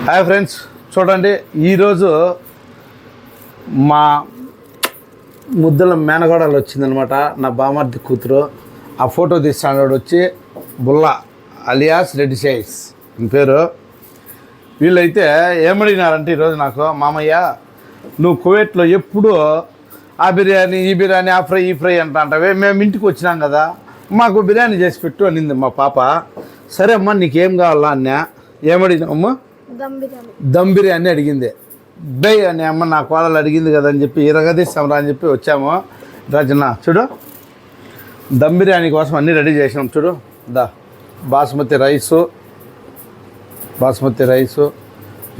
Hi friends, చూడండి ఈరోజు మా ముద్దల మేనగోడలు వచ్చిందనమాట. నా బామర్ది కూతురు. ఆ ఫోటో తీస్తాడు వచ్చి బుల్లా అలియాస్ రెడ్డి షైస్ అని పేరు. వీళ్ళైతే ఏమడిగినారంటే ఈరోజు నాకు, మామయ్య నువ్వు కువైట్లో ఎప్పుడు ఆ బిర్యానీ ఈ బిర్యానీ ఆ ఫ్రై ఈ ఫ్రై అంటావే, మేము ఇంటికి వచ్చినాం కదా మాకు బిర్యానీ చేసి పెట్టు అనింది మా పాప. సరే అమ్మ నీకేం కావాలా అన్నా. ఏమడిగినామమ్మా? దమ్ బిర్యానీ అడిగింది. బై అని అమ్మ నా కోడలు అడిగింది కదా అని చెప్పి ఇరగదీస్తాంరా అని చెప్పి వచ్చాము. రాజన్న చూడు, దమ్ బిర్యానీ కోసం అన్నీ రెడీ చేసినాం. చూడు బాస్మతి రైసు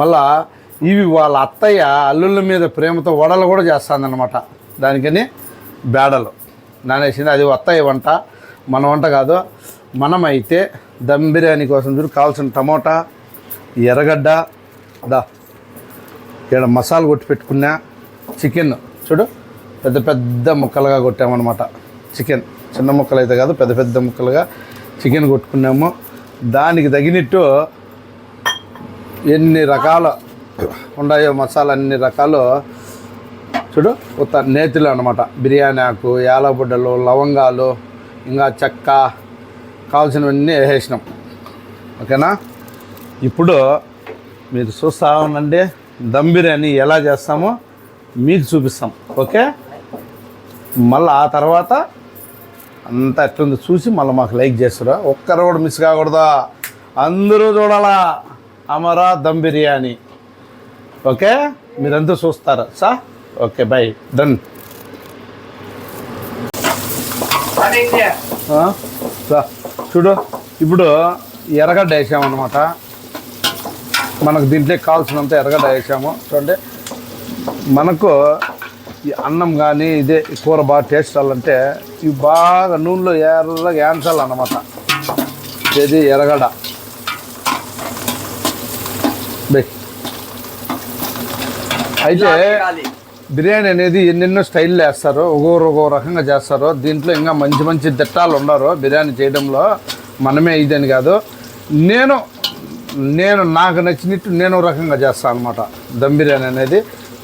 మళ్ళా ఇవి వాళ్ళ అత్తయ్య అల్లుళ్ళ మీద ప్రేమతో వడలు కూడా చేస్తుందన్నమాట. దానికని బేడలు నానేసింది. అది అత్తయ్య వంట, మన వంట కాదు. మనమైతే దమ్ బిర్యానీ కోసం చూడు కావాల్సిన టమోటా, ఎర్రగడ్డ, ఇక్కడ మసాలా కొట్టి పెట్టుకున్నా. చికెన్ చూడు పెద్ద పెద్ద ముక్కలుగా కొట్టామన్నమాట. చికెన్ చిన్న ముక్కలు అయితే కాదు, పెద్ద పెద్ద ముక్కలుగా చికెన్ కొట్టుకున్నాము. దానికి తగినట్టు ఎన్ని రకాలు ఉన్నాయో మసాలా, అన్ని రకాలు చూడు. కొత్త నేతులు అన్నమాట. బిర్యానీ ఆకు, యాలబుడ్డలు, లవంగాలు, ఇంకా చెక్క, కావాల్సినవన్నీ వేసేసినాం. ఓకేనా? ఇప్పుడు మీరు చూస్తూ ఉండండి, దమ్ బిర్యానీ ఎలా చేస్తామో మీకు చూపిస్తాం. ఓకే, మళ్ళీ ఆ తర్వాత అంతా ఎట్లుందో చూసి మళ్ళీ మాకు లైక్ చేస్తారా. ఒక్కరు కూడా మిస్ కాకూడదా, అందరూ చూడాలా అమరా దమ్ బిర్యానీ. ఓకే, మీరంతా చూస్తారా సార్? Okay, by, done. చూడు ఇప్పుడు ఎర్రగడ్డ వేసామన్నమాట. మనకు దీంట్లో కావాల్సినంత ఎర్రగడ్డ వేసాము. చూడండి, మనకు ఈ అన్నం కానీ ఇదే కూర బాగా టేస్ట్ అవ్వాలంటే ఇవి బాగా నూనెలో ఎర్రగా వేయించాలన్నమాట. ఇది ఎర్రగడ్డ. అయితే బిర్యానీ అనేది ఎన్నెన్నో స్టైల్లో వేస్తారు, ఒక్కో రకంగా చేస్తారు. దీంట్లో ఇంకా మంచి మంచి దిట్టాలు ఉన్నారు బిర్యానీ చేయడంలో. మనమే ఇదని కాదు, నేను నాకు నచ్చినట్టు నేను రకంగా చేస్తాను అనమాట. దమ్ బిర్యానీ అనేది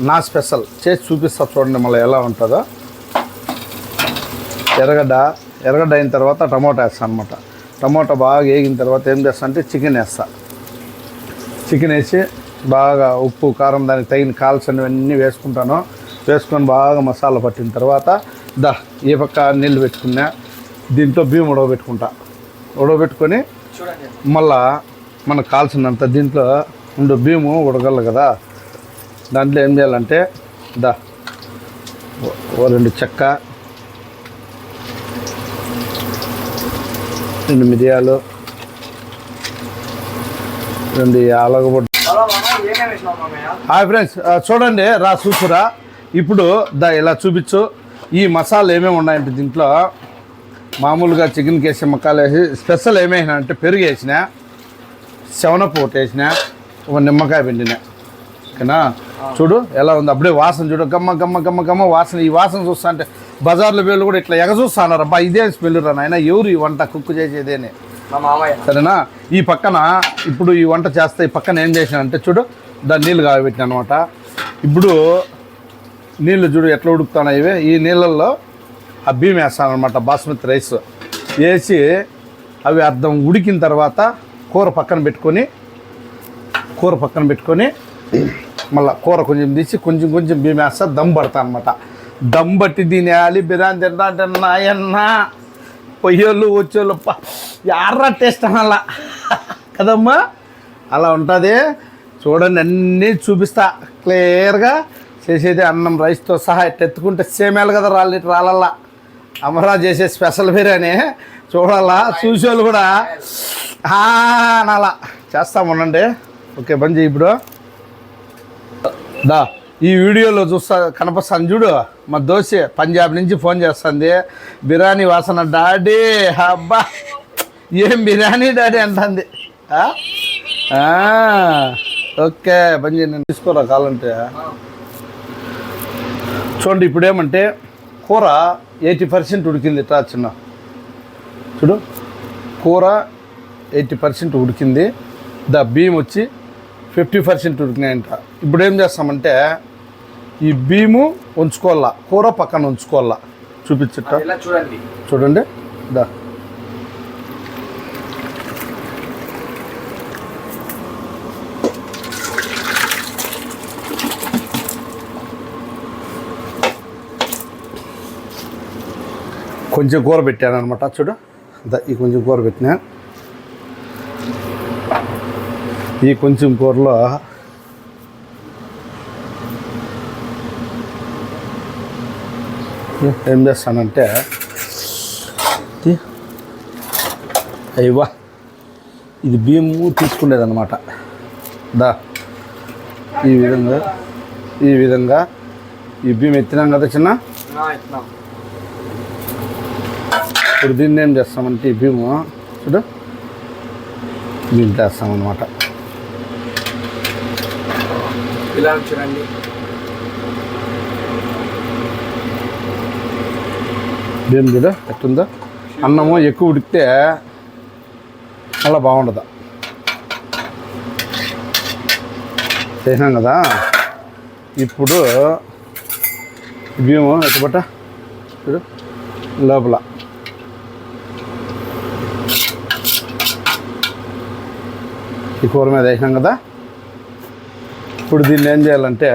నా స్పెషల్. చేసి చూపిస్తా చూడండి మళ్ళీ ఎలా ఉంటుందో. ఎర్రగడ్డ అయిన తర్వాత టమోటా వేస్తాను అనమాట. టమోటా బాగా వేగిన తర్వాత ఏం చేస్తా అంటే చికెన్ వేస్తా. చికెన్ వేసి బాగా ఉప్పు కారం దానికి తగిన కాల్సినవన్నీ వేసుకుంటాను. వేసుకొని బాగా మసాలా పట్టిన తర్వాత ఈ పక్క నీళ్ళు పెట్టుకున్నా. దీంట్లో బియ్యం ఉడకబెట్టుకొని మళ్ళా మనకు కాల్సినంత దీంట్లో బియ్యము ఉడకలు కదా. దాంట్లో ఏం చేయాలంటే ఓ 2 చెక్క, 2 మిరియాలు, 2 యాలకుల. హాయ్ ఫ్రెండ్స్, చూడండి చూసురా. ఇప్పుడు ఇలా చూపించు ఈ మసాలా ఏమేమి ఉన్నాయంటే దీంట్లో మామూలుగా చికెన్కి వేసి మసాలా వేసి స్పెషల్ ఏమేసినా అంటే పెరుగు వేసిన, శవనపు ఒకటి వేసిన, ఒక నిమ్మకాయ పిండిన. ఓకేనా? చూడు ఎలా ఉంది. అప్పుడే వాసన చూడు, గమ్మ గమ్మ గమ్మ గమ్మ వాసన. ఈ వాసన చూస్తా అంటే బజార్లో వీళ్ళు కూడా ఇట్లా ఎగచూస్తున్నారు. అబ్బా ఇదే స్మెల్ రా నాయన, ఎవరు ఈ వంట కుక్ చేసేదేనే. సరేనా? ఈ పక్కన ఇప్పుడు ఈ వంట చేస్తే ఈ పక్కన ఏం చేసినానంటే చూడు, దాన్ని నీళ్ళు కాబెట్టిన అనమాట. ఇప్పుడు నీళ్ళు చూడు ఎట్లా ఉడుకుతున్నాయి. ఇవి ఈ నీళ్ళల్లో ఆ బియ్యం వేస్తాను అనమాట. బాస్మతి రైస్ వేసి అవి అర్థం ఉడికిన తర్వాత కూర పక్కన పెట్టుకొని మళ్ళీ కూర కొంచెం తీసి కొంచెం బియ్యం వేస్తా. దమ్ పడతాను అనమాట. దమ్ బట్టి తినేయాలి బిర్యానీ తింటా అంటే నాయన్న పొయ్యోళ్ళు వచ్చేళ్ళు యారా టేస్ట్ అనాలా కదమ్మా. అలా ఉంటుంది. చూడండి అన్నీ చూపిస్తా క్లియర్గా. చేసేది అన్నం రైస్తో సహా ఎత్తుకుంటే సేమేలు కదా రాలల్లా. అమరా చేసే స్పెషల్ బిర్యానీ చూడాలా, చూసేవాళ్ళు కూడా అలా చేస్తామనండి. ఓకే, బంద్ చేయి. ఇప్పుడు ఈ వీడియోలో కనపస్తాను చూడు, మా దోశ పంజాబ్ నుంచి ఫోన్ చేస్తుంది. బిర్యానీ వాసన డాడీ. అబ్బా ఏం బిర్యానీ డాడీ అంటుంది. ఓకే, బంద్ చేయి. నేను తీసుకోరా కావాలంటే. చూడండి ఇప్పుడు ఏమంటే కూర 80% ఉడికింది. ఇట్లా చిన్న చూడు, కూర 80% ఉడికింది. బియ్యం వచ్చి 50% ఉడికినాయంట. ఇప్పుడు ఏం చేస్తామంటే ఈ భీము ఉంచుకోవాలా, కూర పక్కన ఉంచుకోవాలా. చూపించట చూడండి చూడండి. దా కొంచెం కూర పెట్టాను అనమాట. చూడు ఈ కొంచెం కూర పెట్టినా. ఈ కొంచెం కూరలో ఏం చేస్తానంటే అయ్యవా ఇది బియ్యము తీసుకునేదన్నమాట. దా ఈ విధంగా ఈ బియ్యం ఎత్తినాం కదా చిన్న. ఇప్పుడు దీన్ని ఏం చేస్తామంటే ఈ బియ్యము చూడు దీంట్లో వేస్తామన్నమాట. ఇలా చూడండి. బియ్యం చూడ ఎట్టుందో. అన్నము ఎక్కువ ఉడికితే అలా బాగుండదు. చేసినాం కదా. ఇప్పుడు బియ్యము ఎట్టుబట్ట చూడు లోపల ఈ కూర మీద వేసినాం కదా. ఇప్పుడు దీన్ని ఏం చేయాలంటే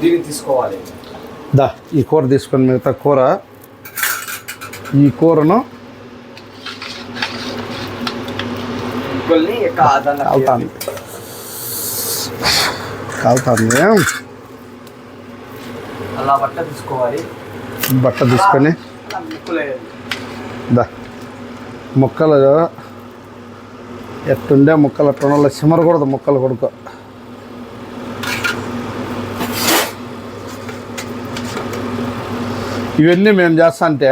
దీన్ని తీసుకోవాలి. దా ఈ కూర తీసుకొని మిగతా కూర ఈ కూరను కాలుతుంది. అలా బట్ట తీసుకోవాలి. బట్ట తీసుకొని దా ముక్కలు ఎట్టుండే ముక్కలు అట్లా సిమరకూడదు. ముక్కలు కొడుకో ఇవన్నీ మేము చేస్తా అంటే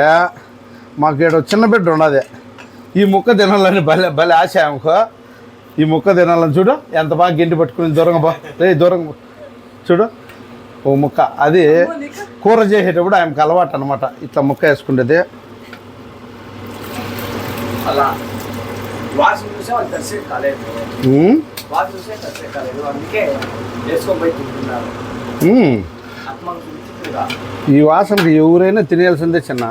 మాకు ఇక్కడ చిన్న బిడ్డ ఉన్నది. ఈ ముక్క తినాలని భలే ఆశ ఆమెకు. ఈ ముక్క తినాలని చూడు ఎంత బాగా గింటి పట్టుకుని దూరంగా బా దూరంగా చూడు ఓ ముక్క. అది కూర చేసేటప్పుడు ఆమెకు అలవాటు అనమాట ఇట్లా ముక్క వేసుకునేది. అలా ఈ వాసనకి ఎవరైనా తినేయాల్సిందే చిన్న.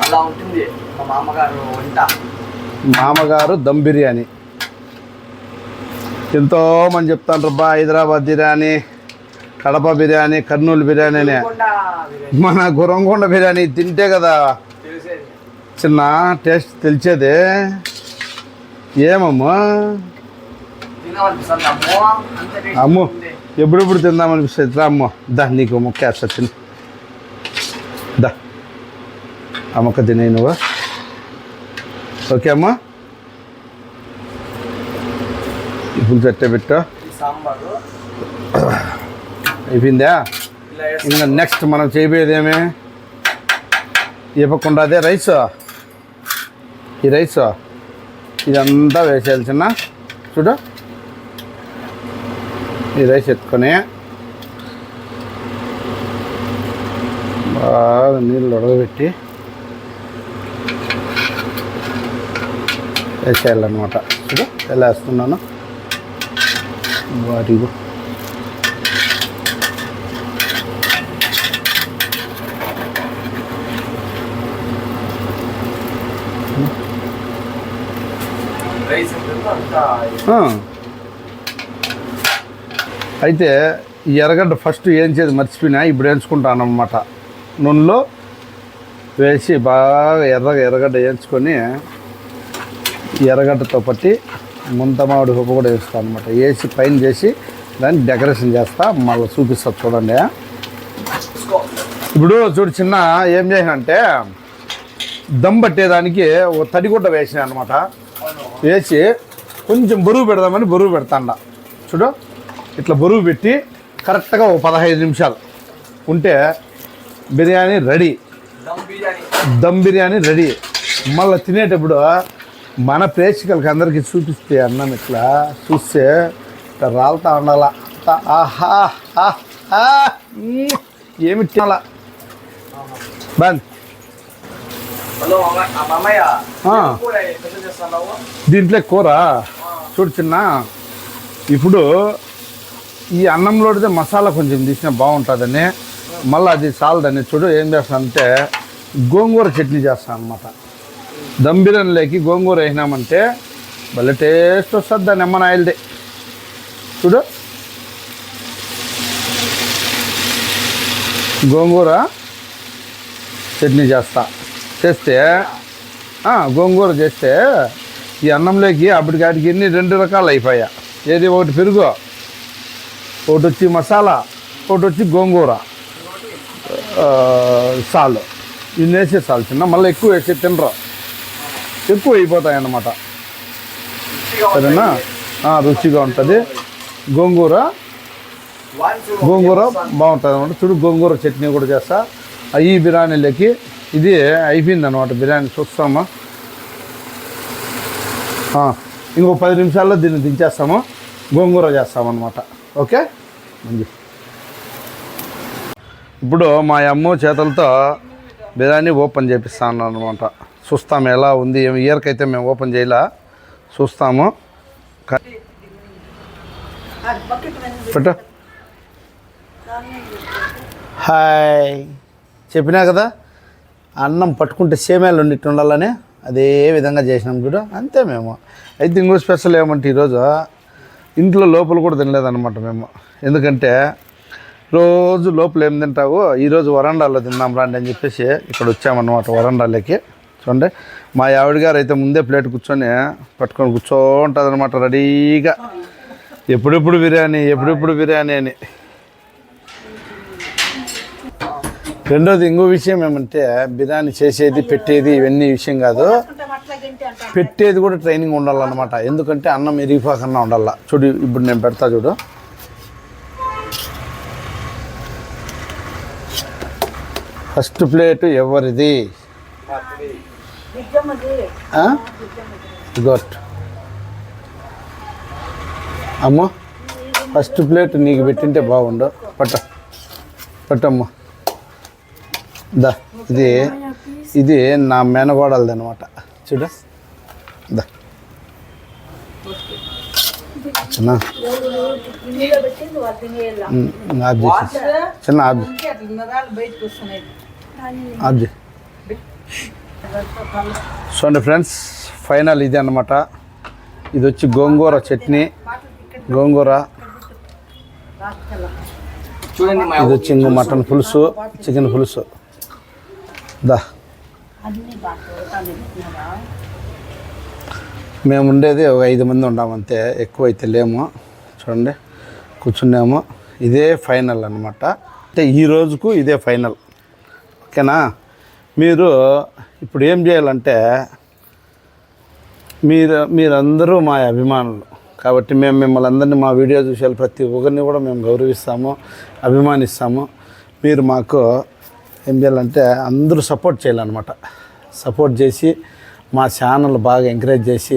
అలా ఉంటుంది మా మామగారు వంట. మామగారు దమ్ బిర్యానీ ఎంతోమంది చెప్తాను రబ్బా. హైదరాబాద్ బిర్యానీ, కడప బిర్యానీ, కర్నూలు బిర్యానీ అని. మన గురంకొండ బిర్యానీ తింటే కదా చిన్న టేస్ట్ తెలిసేది. ఏమమ్మా అమ్ము ఎప్పుడెప్పుడు తిందామనిపిస్తుంది. అమ్మో దా నీకు మొక్క వేస్తా తిని. దా ఆ మొక్క తినే నువ్వు. ఓకే అమ్మా ఇప్పుడు చెట్టే పెట్టు. అయిపోయిందా? ఇంకా నెక్స్ట్ మనం చేయబోయేది ఏమి ఇవ్వకుండా అదే రైస్. ఈ రైస్ ఇదంతా వేసేయాలి చిన్న. చూడు ఈ రైస్ ఎత్తుకొని బాగా నీళ్ళు ఉడకబెట్టి వేసేయాలన్నమాట. చూడు ఎలా వేస్తున్నాను. వాటికి అయితే ఈ ఎర్రగడ్డ ఫస్ట్ వేయించేది మర్చిపోయినా. ఇప్పుడు వేయించుకుంటాను అన్నమాట. నూనెలో వేసి బాగా ఎర్రగడ్డ వేయించుకొని ఎర్రగడ్డతో పట్టి ముంతమామిడి ఉప్పు కూడా వేస్తాను అనమాట. వేసి పైన చేసి దాన్ని డెకరేషన్ చేస్తా. మళ్ళీ చూపిస్తా చూడండి. ఇప్పుడు చూడు చిన్న ఏం చేసినంటే దమ్ పట్టేదానికి ఒక తడిగుడ్డ వేసిన అనమాట. వేసి కొంచెం బరువు పెడదామని బరువు పెడతాండ. చూడు ఇట్లా బరువు పెట్టి కరెక్ట్గా ఒక 15 నిమిషాలు ఉంటే బిర్యానీ రెడీ. దమ్ బిర్యానీ రెడీ. మళ్ళీ తినేటప్పుడు మన ప్రేక్షకులకి అందరికీ చూపిస్తే అన్నం ఇట్లా చూస్తే ఇట్లా రాలుతా ఉండాలా. ఆహా ఏమి తినాలా బంద్ హలో మామయ్య ఆ. కూర ఎట్లా చేస్తున్నావు? దీంట్లో కూర చూడు చిన్న, ఇప్పుడు ఈ అన్నంలోడితే మసాలా కొంచెం తీసినా బాగుంటుందని, మళ్ళీ అది చాలదని చూడు ఏం చేస్తానంటే గోంగూర చట్నీ చేస్తాను అనమాట. దమ్ బిర్యానీలోకి గోంగూర వేసినామంటే భలే టేస్ట్ వస్తుంది. దాన్ని ఎమ్మన ఆయిల్దే చూడు, గోంగూర చట్నీ చేస్తే గోంగూర చేస్తే ఈ అన్నంలోకి అప్పటికాడికి ఎన్ని 2 రకాలు అయిపోయా. ఏది ఒకటి పెరుగు, ఒకటి వచ్చి మసాలా, ఒకటి వచ్చి గోంగూర సాలు. ఇవి వేసే చాలు చిన్న, మళ్ళీ ఎక్కువ వేసి తినరు, ఎక్కువ అయిపోతాయి అన్నమాట. సరేనా? రుచిగా ఉంటుంది. గోంగూర బాగుంటుంది అనమాట. చూడు గోంగూర చట్నీ కూడా చేస్తా. ఈ బిర్యానీలోకి ఇది అయిపోయింది అనమాట. బిర్యానీ చూస్తామా, ఇంకో 10 నిమిషాల్లో దీన్ని దించేస్తాము, గోంగూర చేస్తామన్నమాట. ఓకే, ఇప్పుడు మా అమ్మ చేతులతో బిర్యానీ ఓపెన్ చేపిస్తాను అనమాట. చూస్తాము ఎలా ఉంది. ఇయర్కైతే మేము ఓపెన్ చేయలే, చూస్తాము. పెట్టు. హాయ్, చెప్పినా కదా అన్నం పట్టుకుంటే సేమ్యాలు ఉండిట్టు ఉండాలని, అదే విధంగా చేసినాం చూడు. అంతే మేము. అయితే ఇంకో స్పెషల్ ఏమంటే ఈరోజు ఇంట్లో లోపల కూడా తినలేదన్నమాట మేము. ఎందుకంటే రోజు లోపల ఏం తింటావు, ఈరోజు వరండాలో తిందాం రండి అని చెప్పేసి ఇక్కడ వచ్చామన్నమాట వరండాలోకి. చూడండి, మా ఆవిడ గారు అయితే ముందే ప్లేట్ పట్టుకొని కూర్చోంటుంది అనమాట రెడీగా. ఎప్పుడెప్పుడు బిర్యానీ అని. రెండోది ఇంకో విషయం ఏమంటే బిర్యానీ చేసేది పెట్టేది ఇవన్నీ విషయం కాదు, పెట్టేది కూడా ట్రైనింగ్ ఉండాలన్నమాట. ఎందుకంటే అన్నం ఎరిగిపోకన్నా ఉండాల. చూడు ఇప్పుడు నేను పెడతా చూడు. ఫస్ట్ ప్లేట్ ఎవరిది? గుడ్ అమ్మ, ఫస్ట్ ప్లేట్ నీకు పెట్టింటే బాగుండు. పట్టమ్మ. దా, ఇది నా మేనగోడలది అనమాట. చూడు దా చిన్న, చిన్న ఆబ్జీ. చూడండి ఫ్రెండ్స్, ఫైనల్ ఇది అన్నమాట. ఇది వచ్చి గోంగూర చట్నీ, గోంగూర. ఇది వచ్చి ఇంకో మటన్ పులుసు, చికెన్ పులుసు. దా, మేము ఉండేది ఒక 5 మంది ఉన్నామంతే, ఎక్కువ అయితే లేము. చూడండి కూర్చున్నాము. ఇదే ఫైనల్ అన్నమాట. అంటే ఈ రోజుకు ఇదే ఫైనల్. ఓకేనా? మీరు ఇప్పుడు ఏం చేయాలంటే, మీరందరూ మా అభిమానులు కాబట్టి మేము మిమ్మల్ని అందరినీ, మా వీడియో చూసే ప్రతి ఒక్కరిని కూడా మేము గౌరవిస్తాము, అభిమానిస్తాము. మీరు మాకు ఏం చేయాలంటే అందరూ సపోర్ట్ చేయాలన్నమాట. సపోర్ట్ చేసి మా ఛానల్ బాగా ఎంకరేజ్ చేసి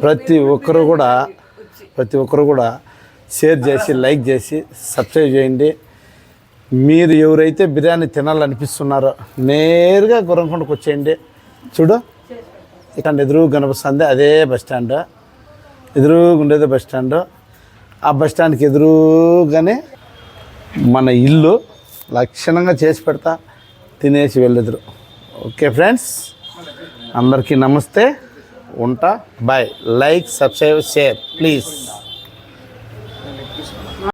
ప్రతి ఒక్కరు కూడా షేర్ చేసి, లైక్ చేసి, సబ్స్క్రైబ్ చేయండి. మీరు ఎవరైతే బిర్యానీ తినాలనిపిస్తున్నారో నేరుగా గుర్రంకొండకు వచ్చేయండి. చూడు ఇక్కడ ఎదురుగా కనిపిస్తుంది, అదే బస్ స్టాండ్. ఎదురుగా ఉండేది బస్ స్టాండ్. ఆ బస్ స్టాండ్కి ఎదురుగానే మన ఇల్లు. లక్షణంగా చేసి పెడతా, తినేసి వెళ్ళెదురు. ఓకే ఫ్రెండ్స్, అందరికీ నమస్తే, ఉంటా, bye. Like, subscribe, share please.